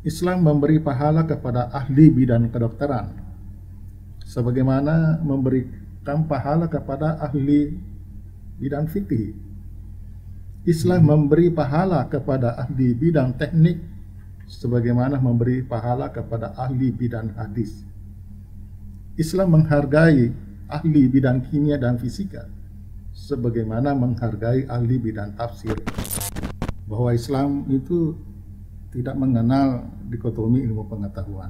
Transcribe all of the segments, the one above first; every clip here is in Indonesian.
Islam memberi pahala kepada ahli bidang kedokteran, sebagaimana memberikan pahala kepada ahli bidang fikih. Islam memberi pahala kepada ahli bidang teknik, sebagaimana memberi pahala kepada ahli bidang hadis. Islam menghargai ahli bidang kimia dan fisika, sebagaimana menghargai ahli bidang tafsir. Bahwa Islam itu tidak mengenal dikotomi ilmu pengetahuan.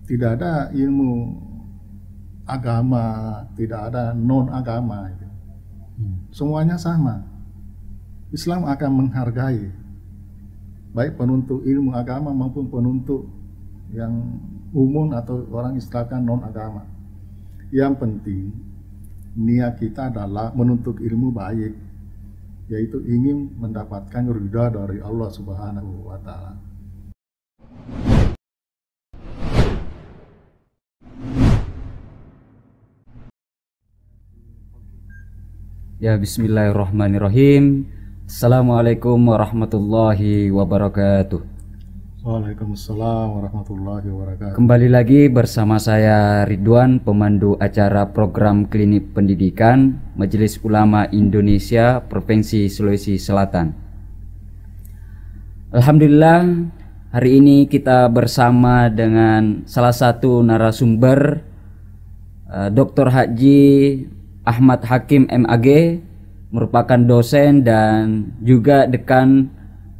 Tidak ada ilmu agama, tidak ada non agama. Semuanya sama. Islam akan menghargai baik penuntut ilmu agama maupun penuntut yang umum atau orang istilahkan non agama. Yang penting niat kita adalah menuntut ilmu baik, yaitu ingin mendapatkan ridha dari Allah Subhanahu wa Ta'ala. Ya, bismillahirrahmanirrahim. Assalamualaikum warahmatullahi wabarakatuh. Waalaikumsalam warahmatullahi wabarakatuh. Kembali lagi bersama saya Ridwan, pemandu acara program klinik pendidikan Majelis Ulama Indonesia Provinsi Sulawesi Selatan. Alhamdulillah, hari ini kita bersama dengan salah satu narasumber, Dr. Haji Ahmad Hakim MAG, merupakan dosen dan juga dekan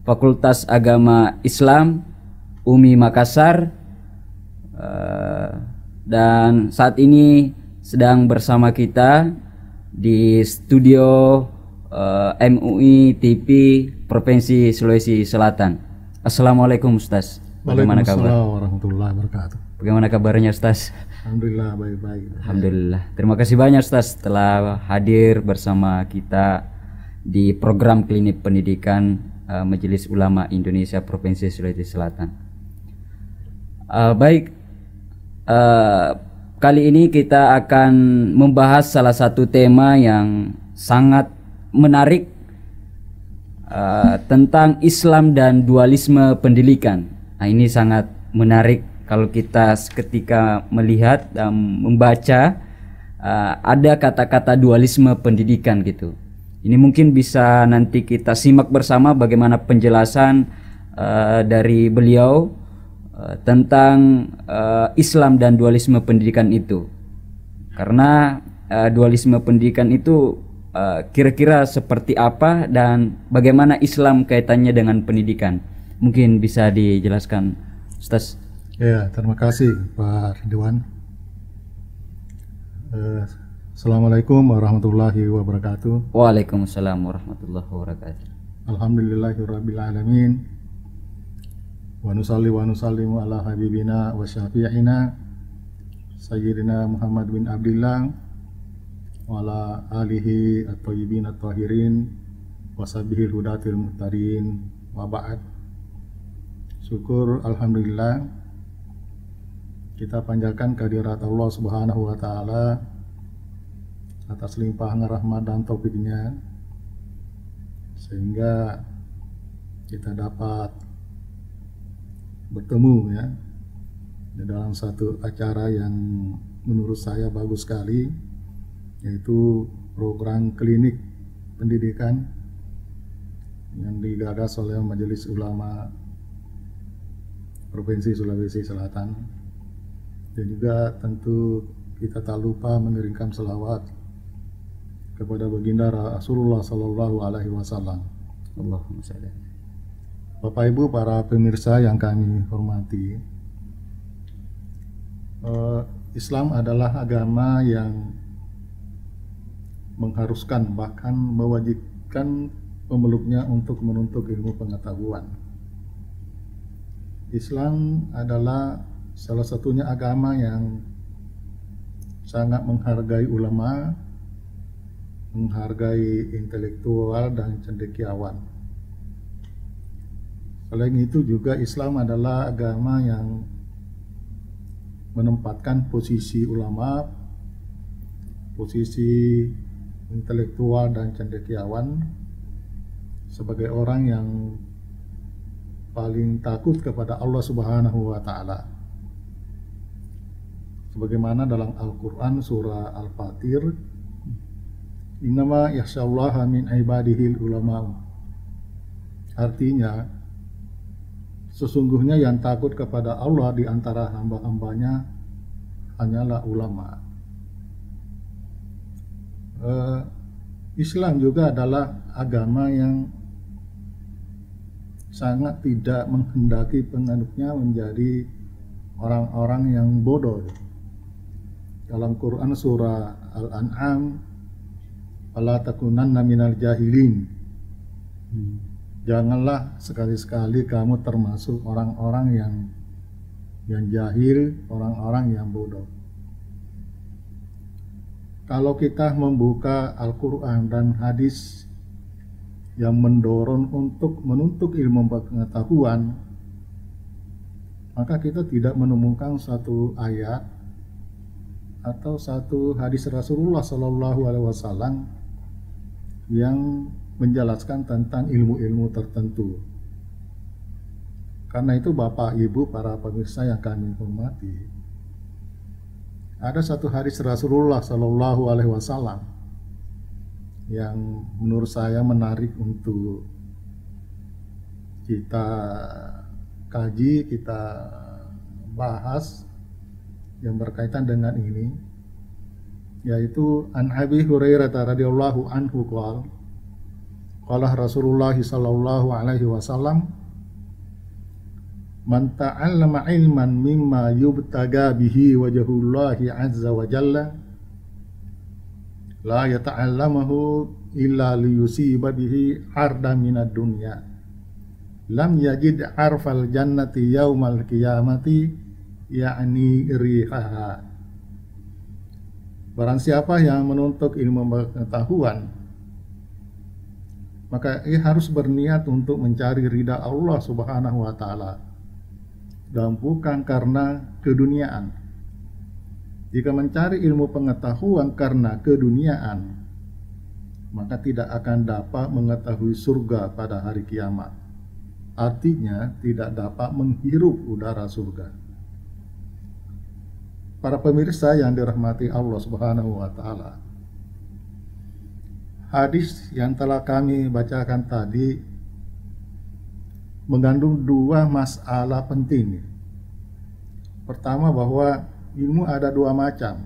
Fakultas Agama Islam UMI Makassar, dan saat ini sedang bersama kita di studio MUI TV Provinsi Sulawesi Selatan. Assalamualaikum Ustaz. Bagaimana kabar? Waalaikumsalam warahmatullahi wabarakatuh. Bagaimana kabarnya Ustaz? Alhamdulillah baik-baik. Alhamdulillah. Terima kasih banyak Ustaz telah hadir bersama kita di program klinik pendidikan Majelis Ulama Indonesia Provinsi Sulawesi Selatan. Kali ini kita akan membahas salah satu tema yang sangat menarik, tentang Islam dan dualisme pendidikan. Nah, ini sangat menarik kalau kita ketika melihat dan membaca ada kata-kata dualisme pendidikan gitu. Ini mungkin bisa nanti kita simak bersama bagaimana penjelasan dari beliau tentang Islam dan dualisme pendidikan itu. Karena dualisme pendidikan itu kira-kira seperti apa dan bagaimana Islam kaitannya dengan pendidikan. Mungkin bisa dijelaskan Ustaz. Ya, terima kasih Pak Ridwan. Assalamualaikum warahmatullahi wabarakatuh. Waalaikumsalam warahmatullahi wabarakatuh. Alhamdulillahirabbil alamin. Wa nusalli wa nusallimu ala habibina wa syafi'ina sayyidina Muhammad bin Abdillah wa ala alihi at-thayyibin at-tahirin wa sahbihi hudatil muhtarin wa ba'd. Syukur alhamdulillah kita panjatkan kehadirat Allah Subhanahu wa Ta'ala atas limpahan rahmat dan taufiknya, sehingga kita dapat bertemu ya di dalam satu acara yang menurut saya bagus sekali, yaitu program klinik pendidikan yang digagas oleh Majelis Ulama Provinsi Sulawesi Selatan. Dan juga tentu kita tak lupa mengirimkan selawat kepada baginda Rasulullah Sallallahu Alaihi Wasallam. Allahumma shalli. Bapak Ibu para pemirsa yang kami hormati, Islam adalah agama yang mengharuskan bahkan mewajibkan pemeluknya untuk menuntut ilmu pengetahuan. Islam adalah salah satunya agama yang sangat menghargai ulama, menghargai intelektual dan cendekiawan. Selain itu juga Islam adalah agama yang menempatkan posisi ulama, posisi intelektual dan cendekiawan sebagai orang yang paling takut kepada Allah Subhanahu wa taala. Sebagaimana dalam Al-Qur'an surah Al-Fatir, innama yakhsyallaha min ibadihil ulama. Artinya, sesungguhnya yang takut kepada Allah di antara hamba-hambanya hanyalah ulama. Islam juga adalah agama yang sangat tidak menghendaki penganutnya menjadi orang-orang yang bodoh. Dalam Quran surah Al-An'am, "Fala takunanna minal jahilin." Janganlah sekali-sekali kamu termasuk orang-orang yang jahil, orang-orang yang bodoh. Kalau kita membuka Al-Quran dan hadis yang mendorong untuk menuntut ilmu pengetahuan, maka kita tidak menemukan satu ayat atau satu hadis Rasulullah Shallallahu Alaihi Wasallam yang menjelaskan tentang ilmu-ilmu tertentu. Karena itu Bapak Ibu para pemirsa yang kami hormati, ada satu hadis Rasulullah Shallallahu Alaihi Wasallam yang menurut saya menarik untuk kita kaji, kita bahas yang berkaitan dengan ini, yaitu an Abi Hurairah radhiyallahu anhu qala Rasulullah sallallahu alaihi wasallam, man ta'allama ilman mimma yubtaga bihi wajhullahi azza wa jalla la yata'allamahu illa liyusiba bihi arda minad dunya lam yajid arfal jannati yaumal qiyamati ya'ni rihaha. Barang siapa yang menuntut ilmu pengetahuan, maka ia harus berniat untuk mencari ridha Allah Subhanahu wa taala dan bukan karena keduniaan. Jika mencari ilmu pengetahuan karena keduniaan, maka tidak akan dapat mengetahui surga pada hari kiamat. Artinya tidak dapat menghirup udara surga. Para pemirsa yang dirahmati Allah Subhanahu wa taala, hadis yang telah kami bacakan tadi mengandung dua masalah penting. Pertama, bahwa ilmu ada dua macam.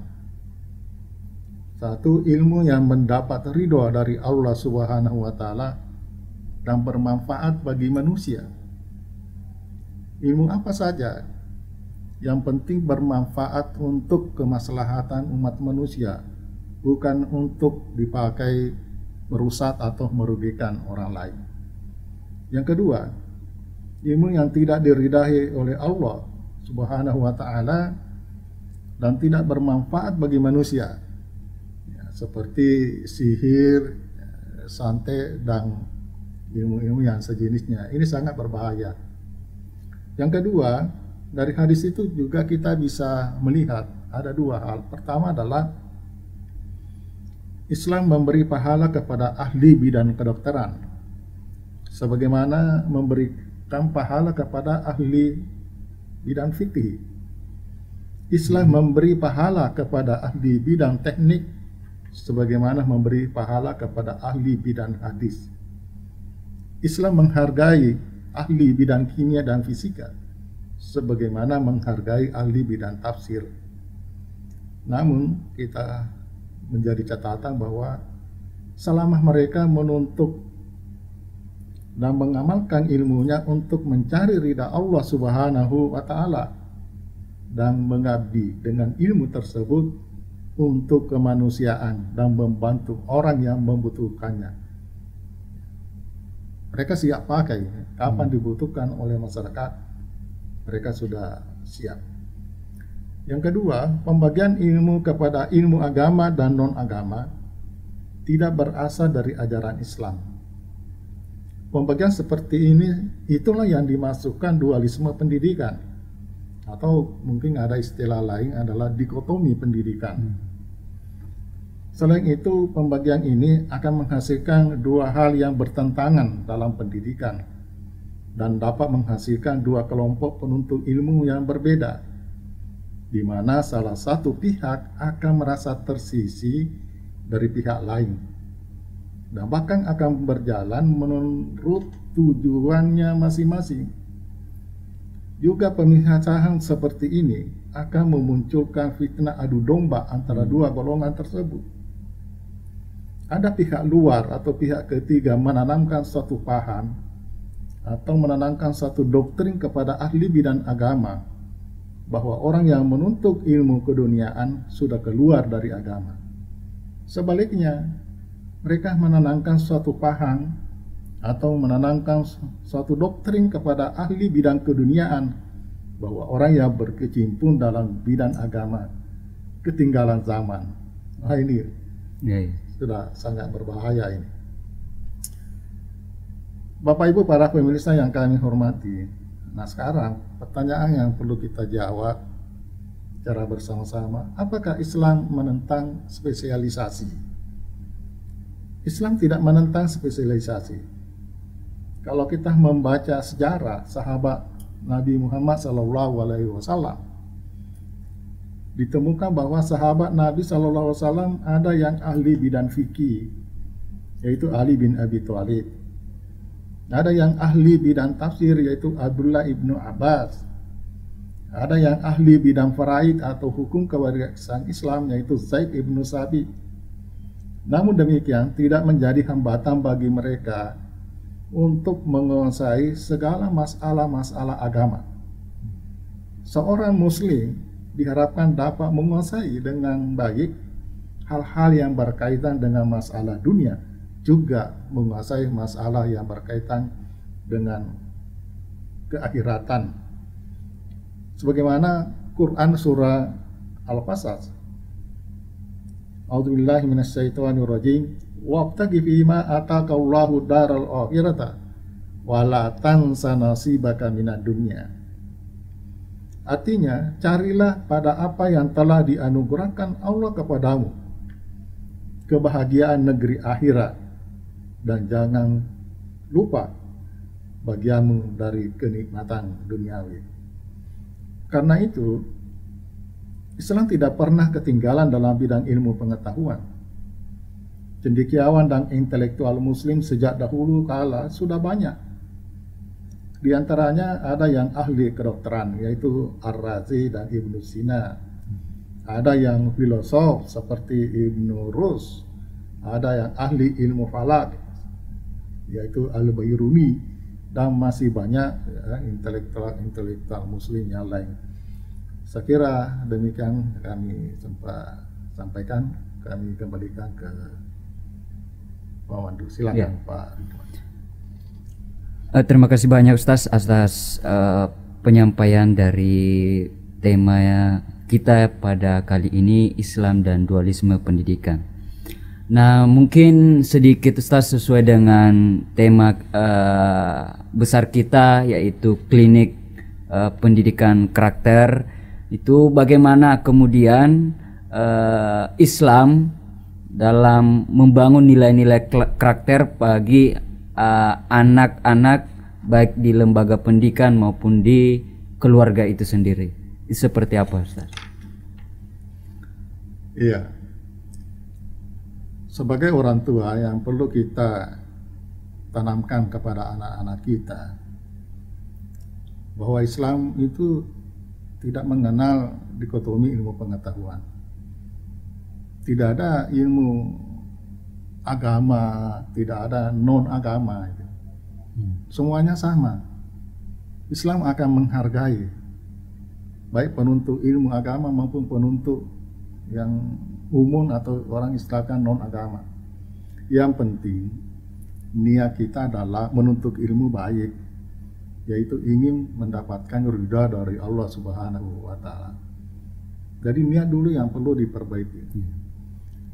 Satu, ilmu yang mendapat ridho dari Allah Subhanahu wa taala dan bermanfaat bagi manusia. Ilmu apa saja yang penting bermanfaat untuk kemaslahatan umat manusia, bukan untuk dipakai merusak atau merugikan orang lain. Yang kedua, ilmu yang tidak diridai oleh Allah Subhanahu wa taala dan tidak bermanfaat bagi manusia, ya, seperti sihir, santet, dan ilmu-ilmu yang sejenisnya. Ini sangat berbahaya. Yang kedua, dari hadis itu juga kita bisa melihat ada dua hal. Pertama adalah Islam memberi pahala kepada ahli bidang kedokteran, sebagaimana memberikan pahala kepada ahli bidang fikih. Islam memberi pahala kepada ahli bidang teknik, sebagaimana memberi pahala kepada ahli bidang hadis. Islam menghargai ahli bidang kimia dan fisika, sebagaimana menghargai ahli bidang tafsir. Namun kita menjadi catatan bahwa selama mereka menuntut dan mengamalkan ilmunya untuk mencari ridha Allah Subhanahu wa taala dan mengabdi dengan ilmu tersebut untuk kemanusiaan dan membantu orang yang membutuhkannya, mereka siap pakai. Kapan dibutuhkan oleh masyarakat, mereka sudah siap. Yang kedua, pembagian ilmu kepada ilmu agama dan non-agama tidak berasal dari ajaran Islam. Pembagian seperti ini itulah yang dimasukkan dualisme pendidikan, atau mungkin ada istilah lain adalah dikotomi pendidikan. Selain itu, pembagian ini akan menghasilkan dua hal yang bertentangan dalam pendidikan dan dapat menghasilkan dua kelompok penuntut ilmu yang berbeda, di mana salah satu pihak akan merasa tersisih dari pihak lain dan bahkan akan berjalan menurut tujuannya masing-masing. Juga pemisahan seperti ini akan memunculkan fitnah adu domba antara dua golongan tersebut. Ada pihak luar atau pihak ketiga menanamkan suatu paham atau menanamkan suatu doktrin kepada ahli bidang agama bahwa orang yang menuntut ilmu keduniaan sudah keluar dari agama. Sebaliknya, mereka menanamkan suatu paham atau menanamkan suatu doktrin kepada ahli bidang keduniaan bahwa orang yang berkecimpung dalam bidang agama ketinggalan zaman. Nah, ini sudah sangat berbahaya ini. Bapak Ibu para pemirsa yang kami hormati, nah sekarang pertanyaan yang perlu kita jawab secara bersama-sama, apakah Islam menentang spesialisasi? Islam tidak menentang spesialisasi. Kalau kita membaca sejarah sahabat Nabi Muhammad SAW, ditemukan bahwa sahabat Nabi SAW ada yang ahli bidang fikih, yaitu Ali bin Abi Thalib. Ada yang ahli bidang tafsir, yaitu Abdullah ibnu Abbas. Ada yang ahli bidang faraid atau hukum kewarganegaraan Islam, yaitu Zaid ibnu Sabit. Namun demikian tidak menjadi hambatan bagi mereka untuk menguasai segala masalah-masalah agama. Seorang muslim diharapkan dapat menguasai dengan baik hal-hal yang berkaitan dengan masalah dunia, juga menguasai masalah yang berkaitan dengan keakhiratan. Sebagaimana Quran surah Al-Qasas, A'udzubillahi minasyaitonirrajim, wabtaghi fima ataqallahu daral akhirata wa la tansa nasibaka minad dunya. Artinya, carilah pada apa yang telah dianugerahkan Allah kepadamu, kebahagiaan negeri akhirat, dan jangan lupa bagianmu dari kenikmatan duniawi. Karena itu, Islam tidak pernah ketinggalan dalam bidang ilmu pengetahuan. Cendekiawan dan intelektual muslim sejak dahulu kala sudah banyak. Di antaranya ada yang ahli kedokteran, yaitu Ar-Razi dan Ibnu Sina. Ada yang filosof seperti Ibnu Rus. Ada yang ahli ilmu falak, yaitu Al-Bayruni, dan masih banyak intelektual muslim yang lain. Saya kira demikian kami sempat sampaikan. Kami kembalikan ke Pak Wandu. Silakan Pak. Terima kasih banyak Ustaz atas penyampaian dari tema kita pada kali ini, Islam dan dualisme pendidikan. Nah, mungkin sedikit Ustaz sesuai dengan tema besar kita, yaitu klinik pendidikan karakter. Itu bagaimana kemudian Islam dalam membangun nilai-nilai karakter bagi anak-anak, baik di lembaga pendidikan maupun di keluarga itu sendiri. Itu seperti apa, Ustaz? Iya. Sebagai orang tua yang perlu kita tanamkan kepada anak-anak kita bahwa Islam itu tidak mengenal dikotomi ilmu pengetahuan. Tidak ada ilmu agama, tidak ada non-agama. Semuanya sama. Islam akan menghargai baik penuntut ilmu agama maupun penuntut yang umum atau orang istilahkan non-agama. Yang penting niat kita adalah menuntut ilmu baik, yaitu ingin mendapatkan ridha dari Allah Subhanahu wa Ta'ala. Jadi niat dulu yang perlu diperbaiki.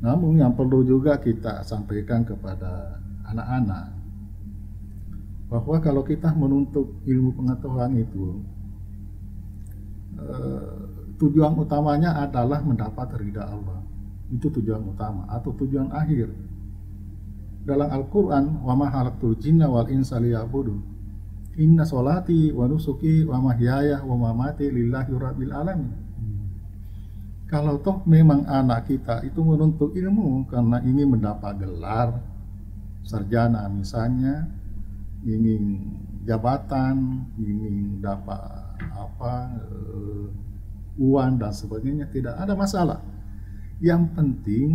Namun yang perlu juga kita sampaikan kepada anak-anak bahwa kalau kita menuntut ilmu pengetahuan itu, tujuan utamanya adalah mendapat ridha Allah. Itu tujuan utama atau tujuan akhir. Dalam Al-Quran, wa ma khalaqtul jinna wal insa liya'budun, Inna sholati wa nusuki wa mahyaya wa mamati lillahi rabbil alamin. Kalau toh memang anak kita itu menuntut ilmu karena ingin mendapat gelar sarjana misalnya, ingin jabatan, ingin dapat uang dan sebagainya, tidak ada masalah. Yang penting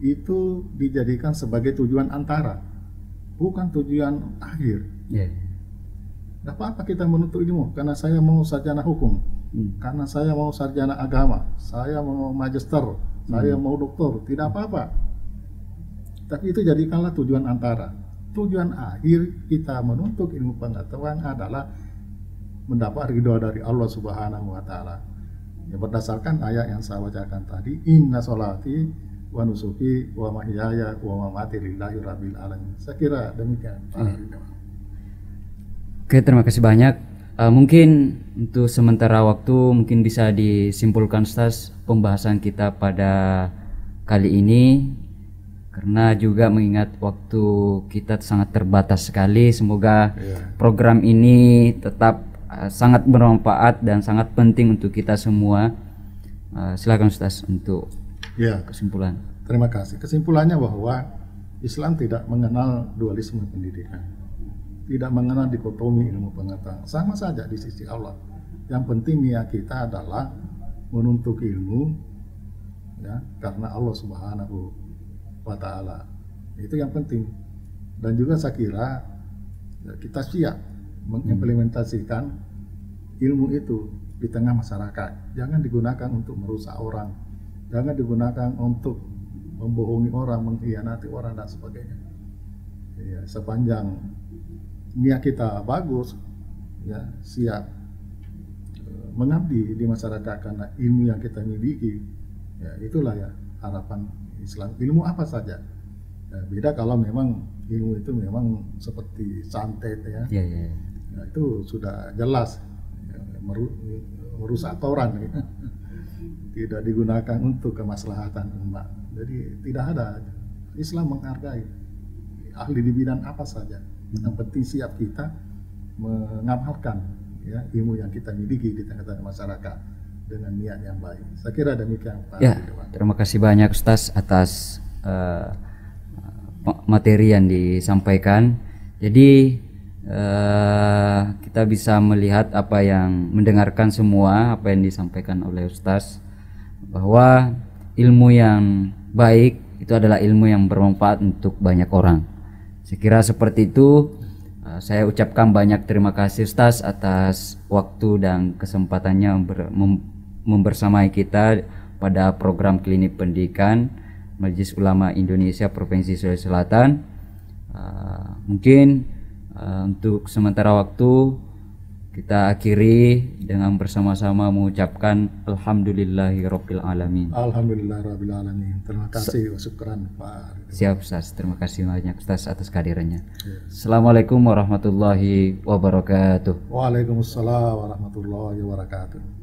itu dijadikan sebagai tujuan antara, bukan tujuan akhir. Tidak apa-apa kita menuntut ilmu karena saya mau sarjana hukum, karena saya mau sarjana agama, saya mau magister, saya mau doktor, tidak apa-apa. Tapi itu jadikanlah tujuan antara. Tujuan akhir kita menuntut ilmu pengetahuan adalah mendapat ridho dari Allah Subhanahu wa Ta'ala. Ya, berdasarkan ayat yang saya bacakan tadi, inna sholati wa nusuki wa mahyaya wa mamati lillahi rabbil alamin. Saya kira demikian. Oke, terima kasih banyak. Mungkin untuk sementara waktu mungkin bisa disimpulkan Ustaz pembahasan kita pada kali ini, karena juga mengingat waktu kita sangat terbatas sekali. Semoga program ini tetap sangat bermanfaat dan sangat penting untuk kita semua. Silakan Ustaz untuk kesimpulan. Terima kasih. Kesimpulannya bahwa Islam tidak mengenal dualisme pendidikan, tidak mengenal dikotomi ilmu pengetahuan, sama saja di sisi Allah. Yang penting niat kita adalah menuntut ilmu, ya, karena Allah Subhanahu wa Ta'ala. Itu yang penting. Dan juga saya kira ya, kita siap mengimplementasikan ilmu itu di tengah masyarakat. Jangan digunakan untuk merusak orang, jangan digunakan untuk membohongi orang, mengkhianati orang dan sebagainya. Ya, sepanjang niat kita bagus, ya, siap mengabdi di masyarakat karena ilmu yang kita miliki, ya, itulah ya harapan Islam. Ilmu apa saja, ya, beda kalau memang ilmu itu memang seperti santet, ya, ya itu sudah jelas, ya, merusak orang, ya. Tidak digunakan untuk kemaslahatan umat. Jadi tidak ada. Islam menghargai ahli di bidang apa saja. Yang penting siap kita mengamalkan, ya, ilmu yang kita miliki di tengah-tengah masyarakat dengan niat yang baik. Saya kira demikian Pak. Ya, terima kasih banyak Ustaz atas materi yang disampaikan. Jadi kita bisa melihat mendengarkan semua apa yang disampaikan oleh Ustaz, bahwa ilmu yang baik itu adalah ilmu yang bermanfaat untuk banyak orang. Saya kira seperti itu. Saya ucapkan banyak terima kasih Ustaz atas waktu dan kesempatannya membersamai kita pada program Klinik Pendidikan Majelis Ulama Indonesia Provinsi Sulawesi Selatan. Mungkin untuk sementara waktu kita akhiri dengan bersama-sama mengucapkan Alhamdulillahirabbil alamin. Alhamdulillahirabbil alamin. Terima kasih wa syukran Pak. Siap Ustaz, terima kasih banyak Ustaz atas kehadirannya. Assalamualaikum warahmatullahi wabarakatuh. Waalaikumsalam warahmatullahi wabarakatuh.